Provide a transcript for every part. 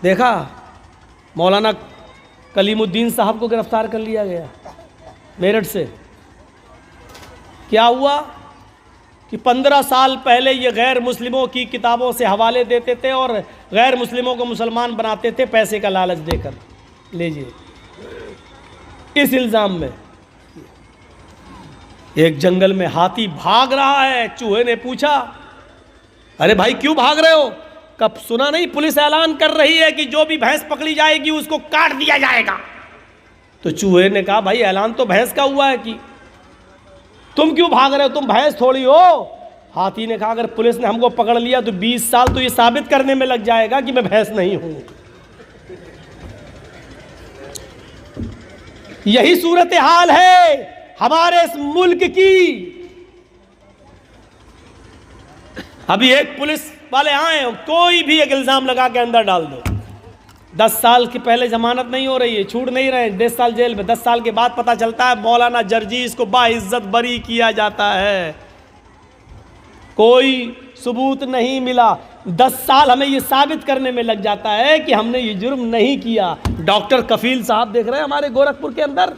دیکھا مولانا کلیم الدین صاحب کو گرفتار کر لیا گیا میرٹھ سے. کیا ہوا کہ 15 سال پہلے یہ غیر مسلموں کی کتابوں سے حوالے دیتے تھے اور غیر مسلموں کو مسلمان بناتے تھے پیسے کا لالچ دے کر. لیجئے اس الزام میں ایک جنگل میں ہاتھی بھاگ رہا ہے. چوہے نے پوچھا ارے بھائی کیوں بھاگ رہے ہو؟ کب سنا نہیں پولیس اعلان کر رہی ہے کہ جو بھی بھینس پکڑی جائے گی اس کو کاٹ دیا جائے گا. تو چوہے نے کہا بھائی اعلان تو بھینس کا ہوا ہے کہ تم کیوں بھاگ رہے ہو؟ تم بھینس تھوڑی ہو. ہاتھی نے کہا اگر پولیس نے ہم کو پکڑ لیا تو 20 سال تو یہ ثابت کرنے میں لگ جائے گا کہ میں بھینس نہیں ہوں. یہی صورتحال ہے ہمارے اس ملک کی. ابھی ایک پولیس والے آئے کوئی بھی ایک الزام لگا کے اندر ڈال دو. 10 سال کی پہلے ضمانت نہیں ہو رہی ہے, چھوٹ نہیں رہے, 10 سال جیل میں. 10 سال کے بعد پتہ چلتا ہے مولانا جرجیس کو باعزت بری کیا جاتا ہے. کوئی ثبوت نہیں ملا. 10 سال ہمیں یہ ثابت کرنے میں لگ جاتا ہے کہ ہم نے یہ جرم نہیں کیا. ڈاکٹر کفیل صاحب دیکھ رہے ہیں ہمارے گورکھپور کے اندر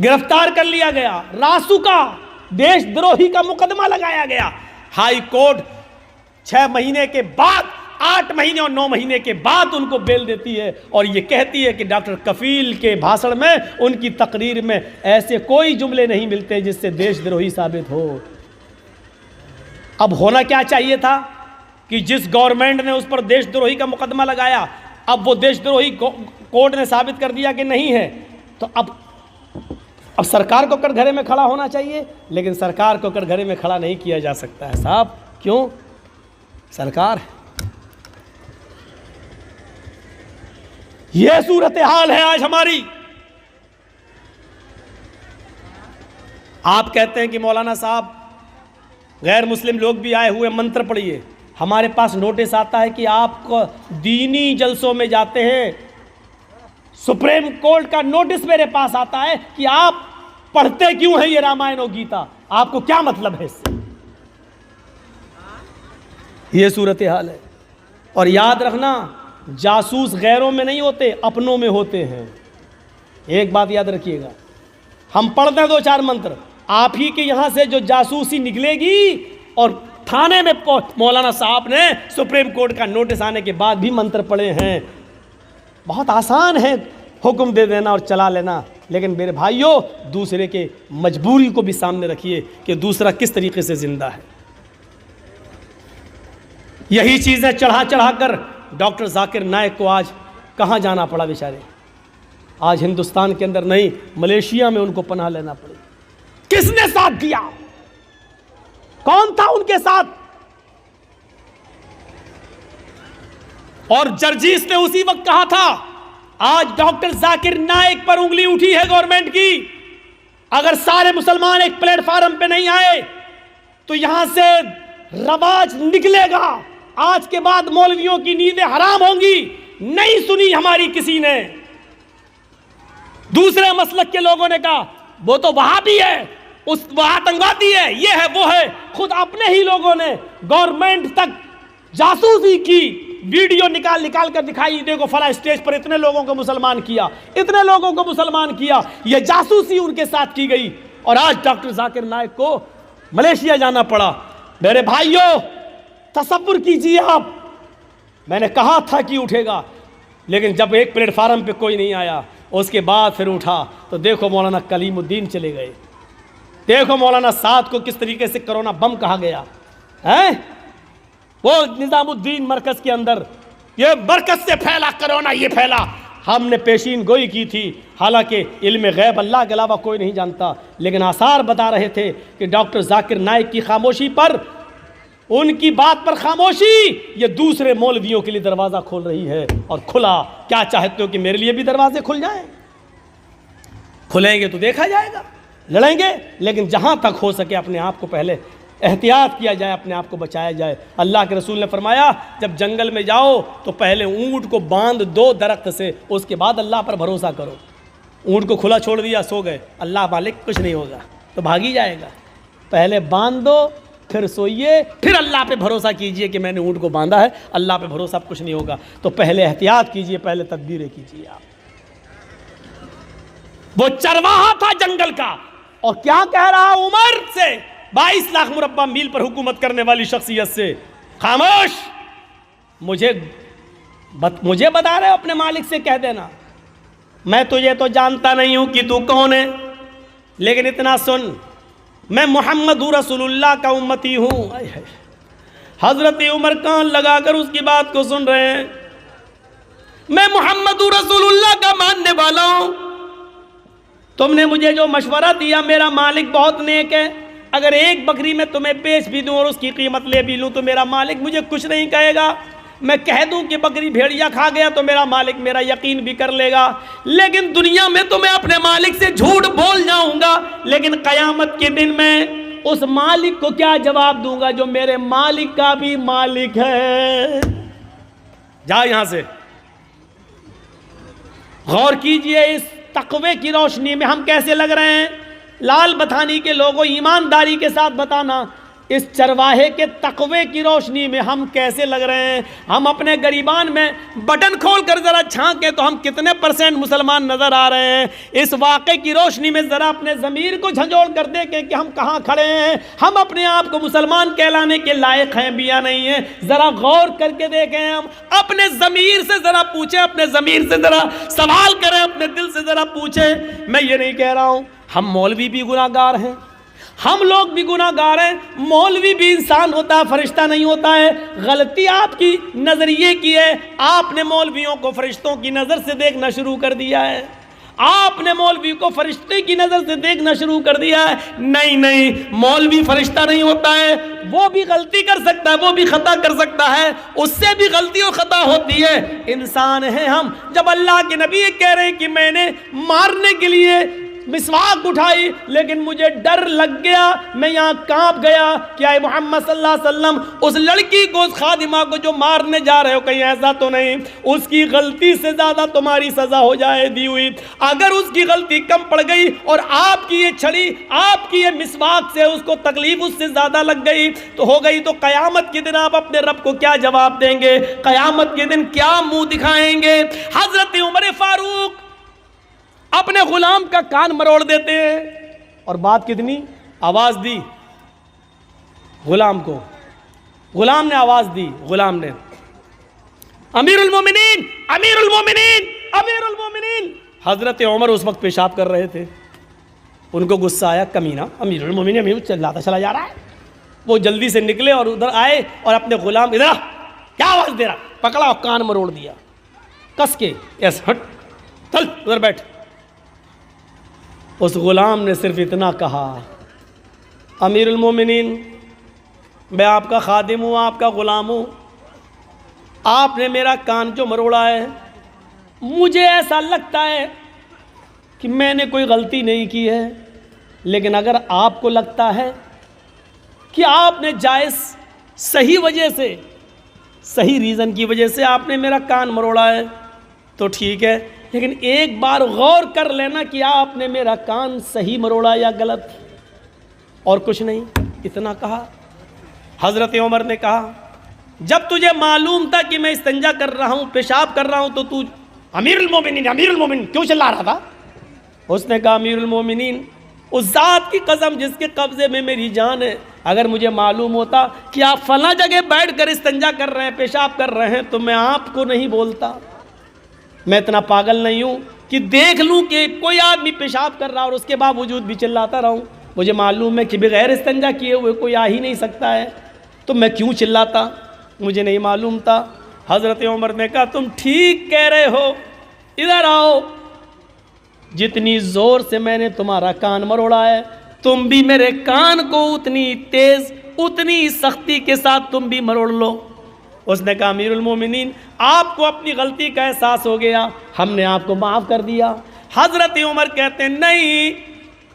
گرفتار کر لیا گیا. راسو کا دیش دروہی کا مقدمہ لگایا گیا. ہائی کورٹ 6 مہینے کے بعد 8 مہینے اور 9 مہینے کے بعد ان کو بیل دیتی ہے اور یہ کہتی ہے کہ ڈاکٹر کفیل کے بھاشن میں ان کی تقریر میں ایسے کوئی جملے نہیں ملتے جس سے دیش دروہی ثابت ہو. اب ہونا کیا چاہیے تھا کہ جس گورنمنٹ نے اس پر دیش دروہی کا مقدمہ لگایا اب وہ دیش دروہی کورٹ نے ثابت کر دیا کہ نہیں ہے تو اب سرکار کو کٹگھرے میں کھڑا ہونا چاہیے. لیکن سرکار کو کٹگھرے میں کھڑا نہیں کیا جا سکتا ہے صاحب. کیوں؟ سرکار ہے. یہ صورتحال ہے آج ہماری. آپ کہتے ہیں کہ مولانا صاحب غیر مسلم لوگ بھی آئے ہوئے منتر پڑھیے. ہمارے پاس نوٹس آتا ہے کہ آپ کو دینی جلسوں میں جاتے ہیں. سپریم کورٹ کا نوٹس میرے پاس آتا ہے کہ آپ پڑھتے کیوں ہیں یہ رامائن اور گیتا, آپ کو کیا مطلب ہے اس سے. یہ صورتحال ہے. اور یاد رکھنا جاسوس غیروں میں نہیں ہوتے اپنوں میں ہوتے ہیں. ایک بات یاد رکھیے گا, ہم پڑھتے ہیں 2-4 منتر, آپ ہی کے یہاں سے جو جاسوسی نکلے گی. اور تھانے میں مولانا صاحب نے سپریم کورٹ کا نوٹس آنے کے بعد بھی منتر پڑھے ہیں. بہت آسان ہے حکم دے دینا اور چلا لینا, لیکن میرے بھائیوں دوسرے کے مجبوری کو بھی سامنے رکھیے کہ دوسرا کس طریقے سے زندہ ہے. یہی چیزیں چڑھا چڑھا کر ڈاکٹر ذاکر نائک کو آج کہاں جانا پڑا بیچارے. آج ہندوستان کے اندر نہیں ملیشیا میں ان کو پناہ لینا پڑی. کس نے ساتھ دیا؟ کون تھا ان کے ساتھ؟ اور جرجیس نے اسی وقت کہا تھا آج ڈاکٹر ذاکر نائک پر انگلی اٹھی ہے گورنمنٹ کی. اگر سارے مسلمان ایک پلیٹ فارم پہ نہیں آئے تو یہاں سے رواج نکلے گا. آج کے بعد مولویوں کی نیندیں حرام ہوں گی. نہیں سنی ہماری کسی نے. دوسرے مسلک کے لوگوں نے کہا وہ تو وہابی ہے, وہ آتنکوادی ہے, یہ ہے وہ ہے. خود اپنے ہی لوگوں نے گورنمنٹ تک جاسوسی کی ویڈیو نکال کر دکھائی, دیکھو فلاں اسٹیج پر اتنے لوگوں کو مسلمان کیا, اتنے لوگوں کو مسلمان کیا. یہ جاسوسی ان کے ساتھ کی گئی اور آج ڈاکٹر ذاکر نائک کو ملیشیا جانا پڑا. میرے بھائیوں تصور کیجیے آپ, میں نے کہا تھا کہ اٹھے گا, لیکن جب ایک پلیٹ فارم پہ کوئی نہیں آیا اس کے بعد پھر اٹھا تو دیکھو مولانا کلیم الدین چلے گئے. دیکھو مولانا سعد کو کس طریقے سے کرونا بم کہا گیا ہے. وہ نظام الدین مرکز کے اندر یہ مرکز سے پھیلا کرونا, یہ پھیلا. ہم نے پیشین گوئی کی تھی, حالانکہ علم غیب اللہ کے علاوہ کوئی نہیں جانتا, لیکن آثار بتا رہے تھے کہ ڈاکٹر ذاکر نائک کی خاموشی پر, ان کی بات پر خاموشی یہ دوسرے مولویوں کے لیے دروازہ کھول رہی ہے. اور کھلا. کیا چاہتے ہو کہ میرے لیے بھی دروازے کھل جائیں؟ کھلیں گے تو دیکھا جائے گا, لڑیں گے, لیکن جہاں تک ہو سکے اپنے آپ کو پہلے احتیاط کیا جائے, اپنے آپ کو بچایا جائے. اللہ کے رسول نے فرمایا جب جنگل میں جاؤ تو پہلے اونٹ کو باندھ دو درخت سے, اس کے بعد اللہ پر بھروسہ کرو. اونٹ کو کھلا چھوڑ دیا, سو گئے, اللہ مالک کچھ نہیں ہوگا تو بھاگ ہی جائے گا. پہلے باندھ دو پھر سوئیے، پھر اللہ پہ بھروسہ کیجئے کہ میں نے اونٹ کو باندھا ہے، اللہ پہ بھروسہ اب کچھ نہیں ہوگا۔ تو پہلے احتیاط کیجئے، پہلے تدبیریں کیجئے آپ۔ وہ چرواہا تھا جنگل کا، اور کیا کہہ رہا عمر سے، 22 لاکھ مربع میل پر حکومت کرنے والی شخصیت سے، خاموش، مجھے بتا رہے ہو اپنے مالک سے کہہ دینا، میں تجھے تو جانتا نہیں ہوں کہ تو کون ہے، لیکن اتنا سن، میں محمد رسول اللہ کا امتی ہوں۔ حضرت عمر کان لگا کر اس کی بات کو سن رہے ہیں، میں محمد رسول اللہ کا ماننے والا ہوں، تم نے مجھے جو مشورہ دیا، میرا مالک بہت نیک ہے، اگر ایک بکری میں تمہیں بیچ بھی دوں اور اس کی قیمت لے بھی لوں تو میرا مالک مجھے کچھ نہیں کہے گا، میں کہہ دوں کہ بکری بھیڑیا کھا گیا تو میرا مالک میرا یقین بھی کر لے گا، لیکن دنیا میں تو میں اپنے مالک سے جھوٹ بول جاؤں گا، لیکن قیامت کے دن میں اس مالک کو کیا جواب دوں گا جو میرے مالک کا بھی مالک ہے۔ جا یہاں سے، غور کیجئے اس تقوی کی روشنی میں ہم کیسے لگ رہے ہیں۔ لال بتھانی کے لوگوں، ایمانداری کے ساتھ بتانا، اس چرواہے کے تقوی کی روشنی میں ہم کیسے لگ رہے ہیں۔ ہم اپنے گریبان میں بٹن کھول کر ذرا چھانکیں تو ہم کتنے % مسلمان نظر آ رہے ہیں۔ اس واقعے کی روشنی میں ذرا اپنے ضمیر کو جھنجھوڑ کر دیکھیں کہ ہم کہاں کھڑے ہیں، ہم اپنے آپ کو مسلمان کہلانے کے لائق ہیں بھی یا نہیں ہیں۔ ذرا غور کر کے دیکھیں، ہم اپنے ضمیر سے ذرا پوچھیں، اپنے ضمیر سے ذرا سوال کریں، اپنے دل سے ذرا پوچھیں۔ میں یہ نہیں کہہ رہا ہوں ہم مولوی بھی گناہ گار ہیں، ہم لوگ بھی گناہ گار ہیں، مولوی بھی انسان ہوتا ہے، فرشتہ نہیں ہوتا ہے۔ غلطی آپ کی نظریے کی ہے، آپ نے مولویوں کو فرشتوں کی نظر سے دیکھنا شروع کر دیا ہے، آپ نے مولوی کو فرشتے کی نظر سے دیکھنا شروع کر دیا ہے۔ نہیں، مولوی فرشتہ نہیں ہوتا ہے، وہ بھی غلطی کر سکتا ہے، وہ بھی خطا کر سکتا ہے، اس سے بھی غلطی اور خطا ہوتی ہے، انسان ہیں ہم۔ جب اللہ کے نبی کہہ رہے ہیں کہ میں نے مارنے کے لیے مسواک اٹھائی لیکن مجھے ڈر لگ گیا، میں یہاں کانپ گیا کہ اے محمد صلی اللہ علیہ وسلم اس لڑکی کو، اس خادمہ کو جو مارنے جا رہے ہو، کہیں ایسا تو نہیں اس کی غلطی سے زیادہ تمہاری سزا ہو جائے دی ہوئی۔ اگر اس کی غلطی کم پڑ گئی اور آپ کی یہ چھڑی، آپ کی یہ مسواک سے اس کو تکلیف اس سے زیادہ لگ گئی تو ہو گئی، تو قیامت کے دن آپ اپنے رب کو کیا جواب دیں گے؟ قیامت کے دن کیا منہ دکھائیں گے؟ حضرت عمر فاروق اپنے غلام کا کان مروڑ دیتے ہیں، اور بات کتنی، آواز دی غلام کو، غلام نے آواز دی، غلام نے امیر المومنین، امیر المومنین، امیر المومنین۔ حضرت عمر اس وقت پیشاب کر رہے تھے، ان کو غصہ آیا، کمینہ امیر المومنین، امیر چلاتا چلا جا رہا ہے۔ وہ جلدی سے نکلے اور ادھر آئے اور اپنے غلام، ادھر کیا آواز دے رہا، پکڑا اور کان مروڑ دیا کس کے، ایسے ہٹ، چل ادھر بیٹھ۔ اس غلام نے صرف اتنا کہا، امیر المومنین میں آپ کا خادم ہوں، آپ کا غلام ہوں، آپ نے میرا کان جو مروڑا ہے، مجھے ایسا لگتا ہے کہ میں نے کوئی غلطی نہیں کی ہے، لیکن اگر آپ کو لگتا ہے کہ آپ نے جائز صحیح وجہ سے، صحیح ریزن کی وجہ سے آپ نے میرا کان مروڑا ہے تو ٹھیک ہے، لیکن ایک بار غور کر لینا کہ آپ نے میرا کان صحیح مروڑا یا غلط، اور کچھ نہیں، اتنا کہا۔ حضرت عمر نے کہا، جب تجھے معلوم تھا کہ میں استنجا کر رہا ہوں، پیشاب کر رہا ہوں، تو امیر المومنین، امیر المومنین کیوں چلا رہا تھا؟ اس نے کہا، امیر المومنین اس ذات کی قسم جس کے قبضے میں میری جان ہے، اگر مجھے معلوم ہوتا کہ آپ فلاں جگہ بیٹھ کر استنجا کر رہے ہیں، پیشاب کر رہے ہیں، تو میں آپ کو نہیں بولتا۔ میں اتنا پاگل نہیں ہوں کہ دیکھ لوں کہ کوئی آدمی پیشاب کر رہا اور اس کے باوجود بھی چلاتا رہوں۔ مجھے معلوم ہے کہ بغیر استنجا کیے ہوئے کوئی آ ہی نہیں سکتا ہے، تو میں کیوں چلاتا، مجھے نہیں معلوم تھا۔ حضرت عمر نے کہا، تم ٹھیک کہہ رہے ہو، ادھر آؤ، جتنی زور سے میں نے تمہارا کان مروڑا ہے، تم بھی میرے کان کو اتنی تیز، اتنی سختی کے ساتھ تم بھی مروڑ لو۔ اس نے کہا، امیر المومنین آپ کو اپنی غلطی کا احساس ہو گیا، ہم نے آپ کو معاف کر دیا۔ حضرت عمر کہتے ہیں، نہیں،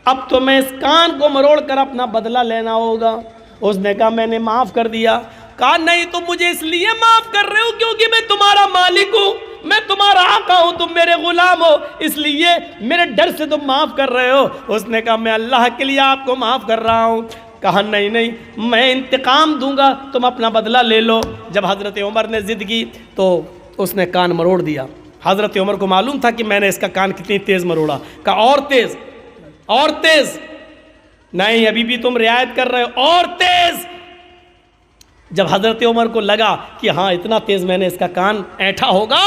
اب تو میں اس کان کو مروڑ کر اپنا بدلہ لینا ہوگا۔ اس نے کہا، میں نے معاف کر دیا۔ کہا، نہیں، تم مجھے اس لیے معاف کر رہے ہو کیونکہ میں تمہارا مالک ہوں، میں تمہارا آقا ہوں، تم میرے غلام ہو، اس لیے میرے ڈر سے تم معاف کر رہے ہو۔ اس نے کہا، میں اللہ کے لیے آپ کو معاف کر رہا ہوں۔ کہا نہیں نہیں میں انتقام دوں گا، تم اپنا بدلہ لے لو۔ جب حضرت عمر نے ضد کی تو اس نے کان مروڑ دیا۔ حضرت عمر کو معلوم تھا کہ میں نے اس کا کان کتنی تیز مروڑا، کہا اور تیز اور تیز، نہیں ابھی بھی تم رعایت کر رہے ہو، اور تیز۔ جب حضرت عمر کو لگا کہ ہاں اتنا تیز میں نے اس کا کان اینٹھا ہوگا،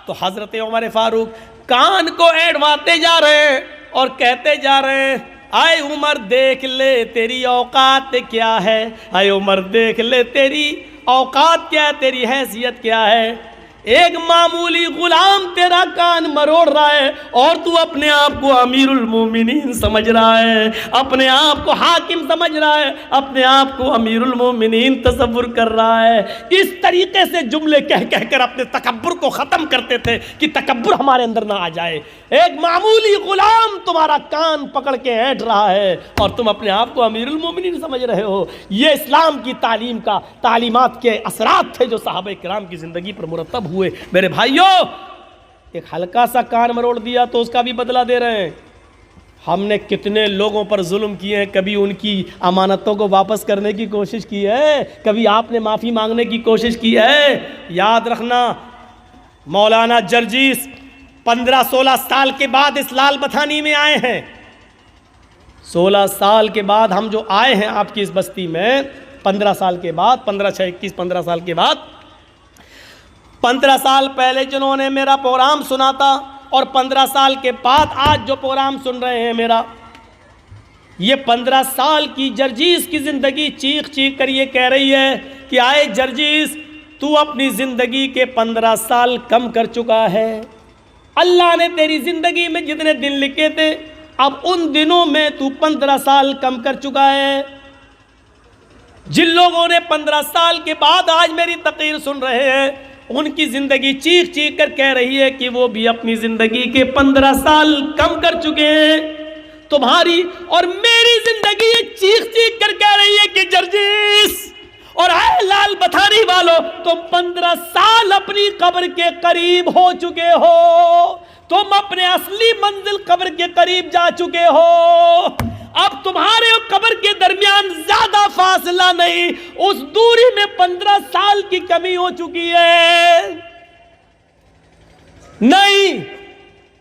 تو حضرت عمر فاروق کان کو اینٹواتے جا رہے ہیں اور کہتے جا رہے ہیں اے عمر دیکھ لے تیری اوقات کیا ہے، اے عمر دیکھ لے تیری اوقات کیا ہے، تیری حیثیت کیا ہے۔ ایک معمولی غلام تیرا کان مروڑ رہا ہے اور تو اپنے آپ کو امیر المومنین سمجھ رہا ہے، اپنے آپ کو حاکم سمجھ رہا ہے، اپنے آپ کو امیر المومنین تصور کر رہا ہے۔ اس طریقے سے جملے کہہ کر اپنے تکبر کو ختم کرتے تھے کہ تکبر ہمارے اندر نہ آ جائے۔ ایک معمولی غلام تمہارا کان پکڑ کے اینٹ رہا ہے اور تم اپنے آپ کو امیر المومنین سمجھ رہے ہو۔ یہ اسلام کی تعلیم کا تعلیمات کے اثرات تھے جو صحابہ کرام کی زندگی پر مرتب ہوئے۔ میرے بھائیوں، ایک ہلکا سا کان مروڑ دیا تو اس کا بھی بدلہ دے رہے ہیں۔ ہم نے کتنے لوگوں پر ظلم کیے ہیں، کبھی ان کی امانتوں کو واپس کرنے کی کوشش کی ہے، کبھی آپ نے معافی مانگنے کی کوشش کی ہے؟ یاد رکھنا مولانا جرجیس 15-16 سال کے بعد اس لال بتھانی میں آئے ہیں۔ 16 سال کے بعد ہم جو آئے ہیں آپ کی اس بستی میں، 15 سال کے بعد، 15 سال کے بعد، 15 سال پہلے جنہوں نے میرا پروگرام سنا تھا اور 15 سال کے بعد آج جو پروگرام سن رہے ہیں میرا، یہ 15 سال کی جرجیس کی زندگی چیخ چیخ کر یہ کہہ رہی ہے کہ آئے جرجیس تو اپنی زندگی کے 15 سال کم کر چکا ہے۔ اللہ نے تیری زندگی میں جتنے دن لکھے تھے اب ان دنوں میں تو 15 سال کم کر چکا ہے۔ جن لوگوں نے 15 سال کے بعد آج میری تقریر سن رہے ہیں، ان کی زندگی چیخ چیخ کر کہہ رہی ہے کہ وہ بھی اپنی زندگی کے 15 سال کم کر چکے ہیں۔ تمہاری اور میری زندگی چیخ چیخ کر کہہ رہی ہے کہ جرجیس اور اے لال بتھانی والوں، تم 15 سال اپنی قبر کے قریب ہو چکے ہو، تم اپنے اصلی منزل قبر کے قریب جا چکے ہو۔ اب تمہارے اور قبر کے درمیان زیادہ فاصلہ نہیں، اس دوری میں 15 سال کی کمی ہو چکی ہے۔ نہیں،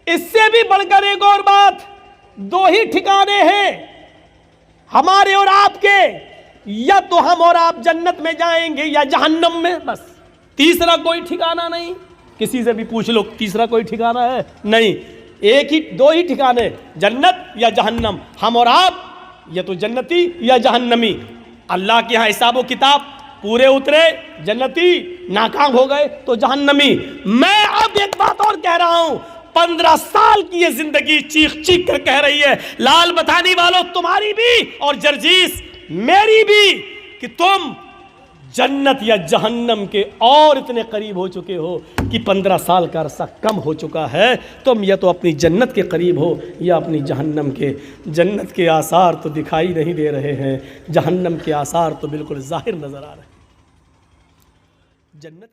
اس سے بھی بڑھ کر ایک اور بات، 2 ہی ٹھکانے ہیں ہمارے اور آپ کے، یا تو ہم اور آپ جنت میں جائیں گے یا جہنم میں، بس تیسرا کوئی ٹھکانہ نہیں۔ کسی سے بھی پوچھ لو تیسرا کوئی ٹھکانہ ہے؟ نہیں، 2 ہی ٹھکانے، جنت یا جہنم۔ ہم اور آپ یا تو جنتی یا جہنمی۔ اللہ کے ہاں حساب و کتاب پورے اترے جنتی، ناکام ہو گئے تو جہنمی۔ میں اب ایک بات اور کہہ رہا ہوں، 15 سال کی یہ زندگی چیخ چیخ کر کہہ رہی ہے لال بتھانی والوں، تمہاری بھی اور جرجیس میری بھی، کہ تم جنت یا جہنم کے اور اتنے قریب ہو چکے ہو کہ 15 سال کا عرصہ کم ہو چکا ہے۔ تم یا تو اپنی جنت کے قریب ہو یا اپنی جہنم کے۔ جنت کے آثار تو دکھائی نہیں دے رہے ہیں، جہنم کے آثار تو بالکل ظاہر نظر آ رہے ہیں۔ جنت